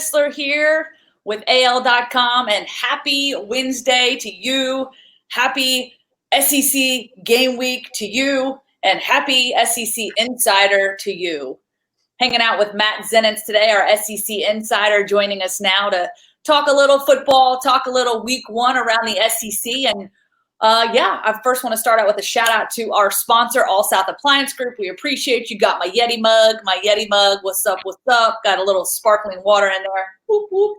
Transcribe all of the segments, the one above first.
Chrysler here with AL.com, and happy Wednesday to you. Happy SEC game week to you, and happy SEC Insider to you. Hanging out with Matt Zenitz today, our SEC Insider, joining us now to talk a little football, talk a little week one around the SEC. And I first want to start out with a shout out to our sponsor, All South Appliance Group. We appreciate you. Got my Yeti mug. What's up? Got a little sparkling water in there. Whoop, whoop.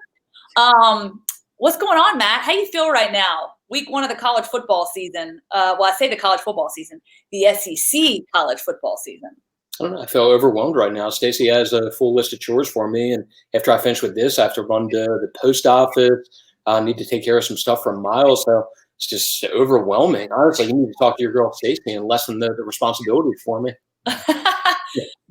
What's going on, Matt? How you feel right now? Week one of the college football season. I say the college football season, the SEC college football season. I don't know. I feel overwhelmed right now. Stacy has a full list of chores for me, and after I finish with this, I have to run to the post office. I need to take care of some stuff for Miles. So it's just overwhelming. Honestly, you need to talk to your girl Stacy and lessen the responsibility for me.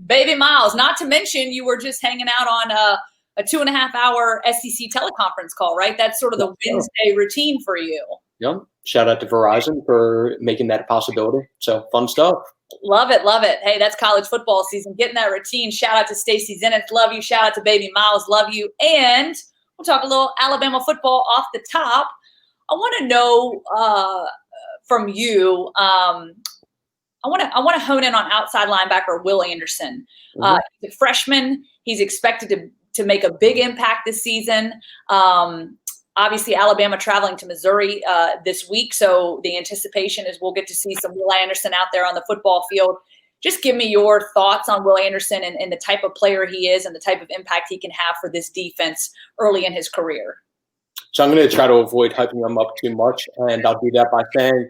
Baby Miles. Not to mention, you were just hanging out on a 2.5-hour SEC teleconference call, right? That's sort of the Wednesday routine for you. Yep. Shout out to Verizon for making that a possibility. So fun stuff. Love it. Hey, that's college football season. Getting that routine. Shout out to Stacy Zenitz. Love you. Shout out to Baby Miles. Love you. And we'll talk a little Alabama football off the top. I want to know from you. I want to hone in on outside linebacker Will Anderson. He's a freshman. He's expected to make a big impact this season. Obviously, Alabama traveling to Missouri this week, so the anticipation is we'll get to see some Will Anderson out there on the football field. Just give me your thoughts on Will Anderson and the type of player he is and the type of impact he can have for this defense early in his career. So I'm going to try to avoid hyping him up too much, and I'll do that by saying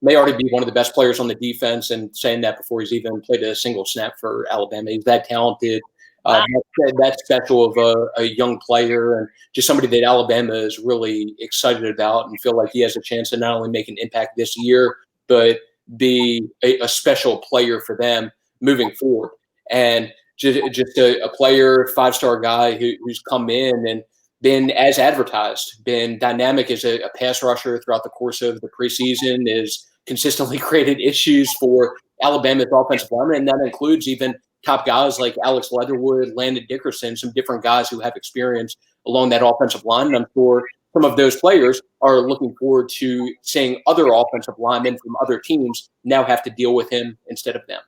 may already be one of the best players on the defense, and saying that before he's even played a single snap for Alabama. He's that talented. That's special of a young player, and just somebody that Alabama is really excited about and feel like he has a chance to not only make an impact this year, but be a special player for them moving forward. And just a player, 5-star guy who's come in and been as advertised, been dynamic as a pass rusher throughout the course of the preseason, is consistently created issues for Alabama's offensive linemen, and that includes even top guys like Alex Leatherwood, Landon Dickerson, some different guys who have experience along that offensive line. And I'm sure some of those players are looking forward to seeing other offensive linemen from other teams now have to deal with him instead of them.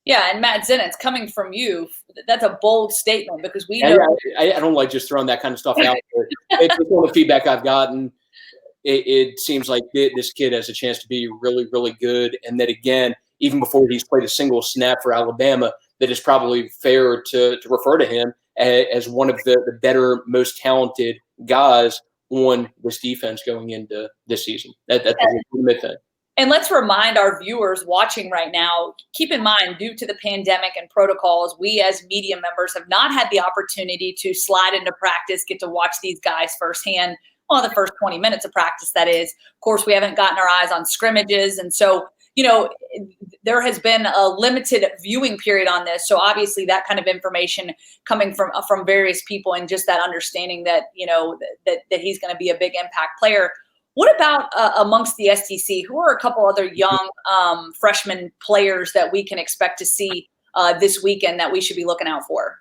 Yeah, and Matt Zenitz, coming from you, that's a bold statement because we know. I don't like just throwing that kind of stuff out there. It's all the feedback I've gotten. It seems like this kid has a chance to be really, really good. And that, again, even before he's played a single snap for Alabama, that is probably fair to refer to him as one of the better, most talented guys on this defense going into this season. That's a legitimate thing. And let's remind our viewers watching right now, keep in mind, due to the pandemic and protocols, we as media members have not had the opportunity to slide into practice, get to watch these guys firsthand. Well, the first 20 minutes of practice, that is. Of course, we haven't gotten our eyes on scrimmages. And so, there has been a limited viewing period on this. So obviously that kind of information coming from various people and just that understanding that, that he's going to be a big impact player. What about amongst the SEC? Who are a couple other young freshman players that we can expect to see this weekend that we should be looking out for?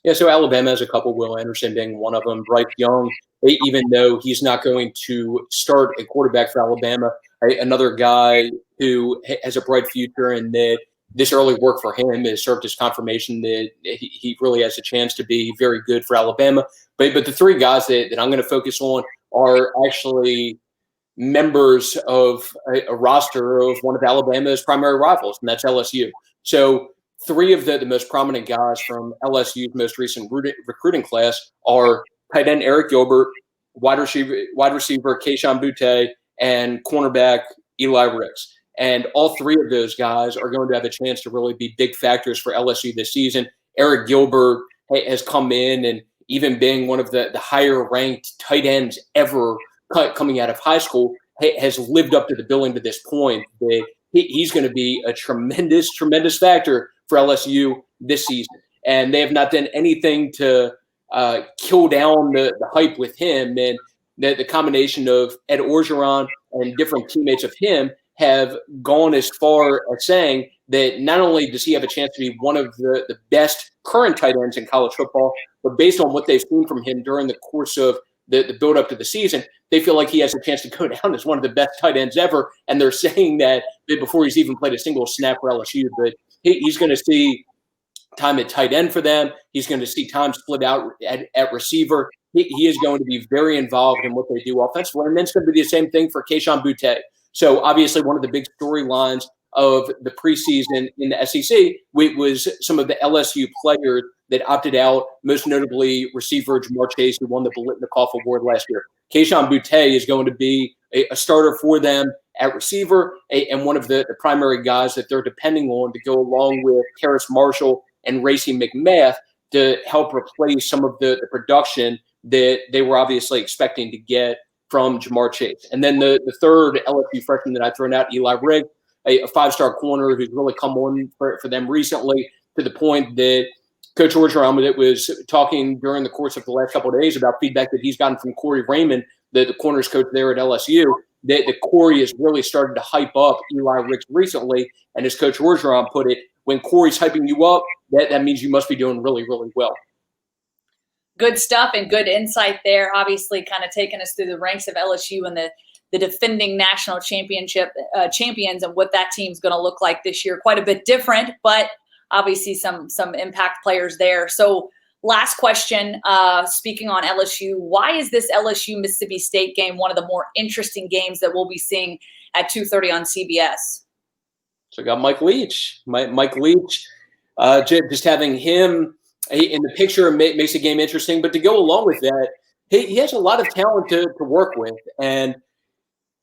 Yeah, so Alabama has a couple, Will Anderson being one of them. Bryce Young, even though he's not going to start a quarterback for Alabama, another guy who has a bright future, and that this early work for him has served as confirmation that he really has a chance to be very good for Alabama. But the three guys that I'm going to focus on are actually members of a roster of one of Alabama's primary rivals, and that's LSU. So three of the most prominent guys from LSU's most recent recruiting class are tight end Eric Gilbert, wide receiver Kayshon Boutte, and cornerback Eli Ricks. And all three of those guys are going to have a chance to really be big factors for LSU this season. Eric Gilbert has come in, and even being one of the higher-ranked tight ends ever coming out of high school, has lived up to the billing to this point. He's going to be a tremendous, tremendous factor for LSU this season. And they have not done anything to kill down the hype with him. And the combination of Ed Orgeron and different teammates of him have gone as far as saying that not only does he have a chance to be one of the best current tight ends in college football, but based on what they've seen from him during the course of the build up to the season, they feel like he has a chance to go down as one of the best tight ends ever. And they're saying that before he's even played a single snap for LSU, but he's going to see time at tight end for them. He's going to see time split out at receiver. He is going to be very involved in what they do offensively. And then it's going to be the same thing for Kayshon Boutte. So obviously one of the big storylines of the preseason in the SEC was some of the LSU players that opted out, most notably receiver Jamar Chase, who won the Biletnikoff Award last year. Kayshon Boutte is going to be a starter for them at receiver and one of the primary guys that they're depending on to go along with Terrace Marshall and Racey McMath to help replace some of the production that they were obviously expecting to get from Jamar Chase. And then the third LSU freshman that I've thrown out, Eli Rigg, a five-star corner who's really come on for them recently to the point that Coach Orgeron was talking during the course of the last couple of days about feedback that he's gotten from Corey Raymond, the corners coach there at LSU, that Corey has really started to hype up Eli Rigg recently. And as Coach Orgeron put it, when Corey's hyping you up, that means you must be doing really, really well. Good stuff and good insight there. Obviously, kind of taking us through the ranks of LSU and the defending national championship champions and what that team's going to look like this year. Quite a bit different, but obviously some impact players there. So last question, speaking on LSU, why is this LSU-Mississippi State game one of the more interesting games that we'll be seeing at 2:30 on CBS? So I got Mike Leach. Mike Leach, just having him in the picture makes the game interesting. But to go along with that, he has a lot of talent to work with. And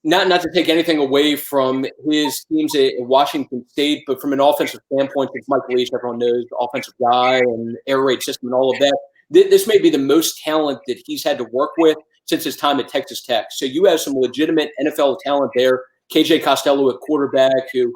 not to take anything away from his teams at Washington State, but from an offensive standpoint, since Mike Leach, everyone knows, the offensive guy and air raid system and all of that, this may be the most talent that he's had to work with since his time at Texas Tech. So you have some legitimate NFL talent there. KJ Costello at quarterback, who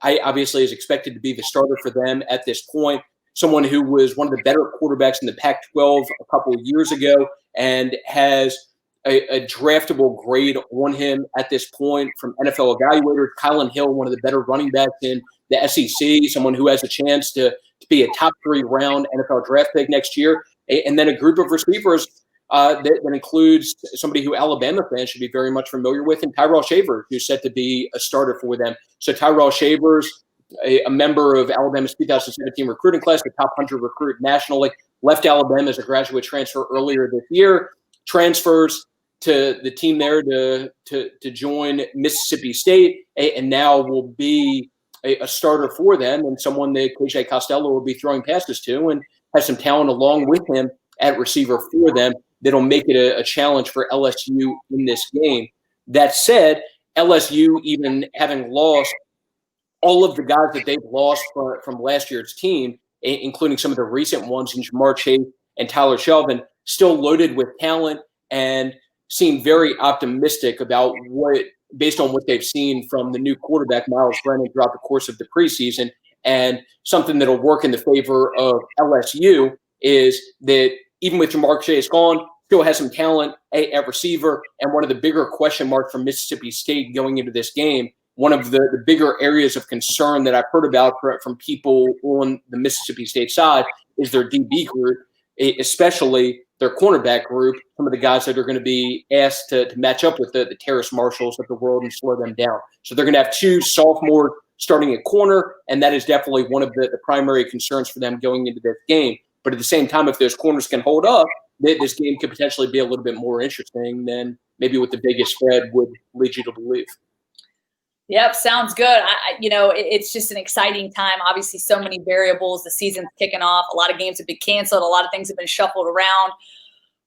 obviously is expected to be the starter for them at this point. Someone who was one of the better quarterbacks in the Pac-12 a couple of years ago and has a draftable grade on him at this point from NFL evaluators. Kylan Hill, one of the better running backs in the SEC, someone who has a chance to be a top 3 round NFL draft pick next year. And then a group of receivers that includes somebody who Alabama fans should be very much familiar with, and Tyrell Shavers, who's set to be a starter for them. So Tyrell Shavers, a member of Alabama's 2017 recruiting class, the top 100 recruit nationally, left Alabama as a graduate transfer earlier this year, transfers to the team there to join Mississippi State, and now will be a starter for them and someone that KJ Costello will be throwing passes to and has some talent along with him at receiver for them that'll make it a challenge for LSU in this game. That said, LSU, even having lost all of the guys that they've lost from last year's team, including some of the recent ones in Jamar Chase and Tyler Shelvin, still loaded with talent and seem very optimistic about based on what they've seen from the new quarterback, Miles Brennan, throughout the course of the preseason. And something that'll work in the favor of LSU is that even with Jamar Chase gone, still has some talent at receiver. And one of the bigger question marks from Mississippi State going into this game, one of the bigger areas of concern that I've heard about from people on the Mississippi State side is their DB group, especially their cornerback group, some of the guys that are going to be asked to match up with the Terrace Marshalls of the world and slow them down. So they're going to have 2 sophomores starting at corner, and that is definitely one of the primary concerns for them going into this game. But at the same time, if those corners can hold up, this game could potentially be a little bit more interesting than maybe what the Vegas spread would lead you to believe. Yep, sounds good. It's just an exciting time. Obviously, so many variables. The season's kicking off. A lot of games have been canceled. A lot of things have been shuffled around.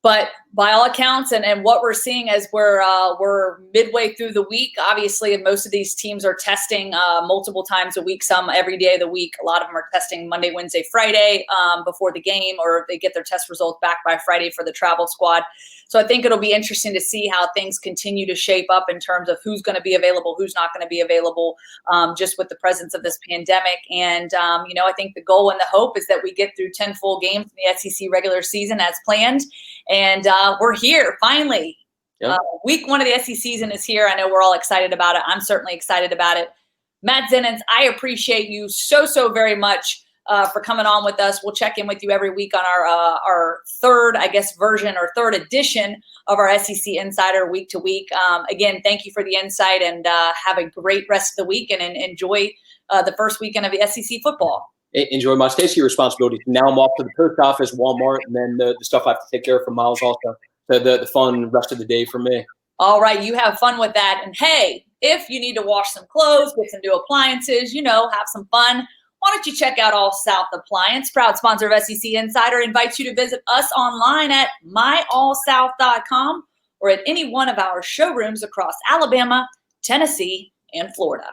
But by all accounts, and what we're seeing as we're midway through the week, obviously, most of these teams are testing multiple times a week, some every day of the week. A lot of them are testing Monday, Wednesday, Friday before the game, or they get their test results back by Friday for the travel squad. So I think it'll be interesting to see how things continue to shape up in terms of who's going to be available, who's not going to be available, just with the presence of this pandemic. And, I think the goal and the hope is that we get through 10 full games in the SEC regular season as planned. And we're here, finally. Yep. Week 1 of the SEC season is here. I know we're all excited about it. I'm certainly excited about it. Matt Zenitz, I appreciate you so very much for coming on with us. We'll check in with you every week on our third, version or third edition of our SEC Insider week to week. Again, thank you for the insight, and have a great rest of the week, and enjoy the first weekend of the SEC football. Enjoy my Stacey responsibilities. Now I'm off to the post office, Walmart, and then the stuff I have to take care of for Miles also. The fun rest of the day for me. All right, you have fun with that. And hey, if you need to wash some clothes, get some new appliances, have some fun, why don't you check out All South Appliance, proud sponsor of SEC Insider, invites you to visit us online at myallsouth.com or at any one of our showrooms across Alabama, Tennessee, and Florida.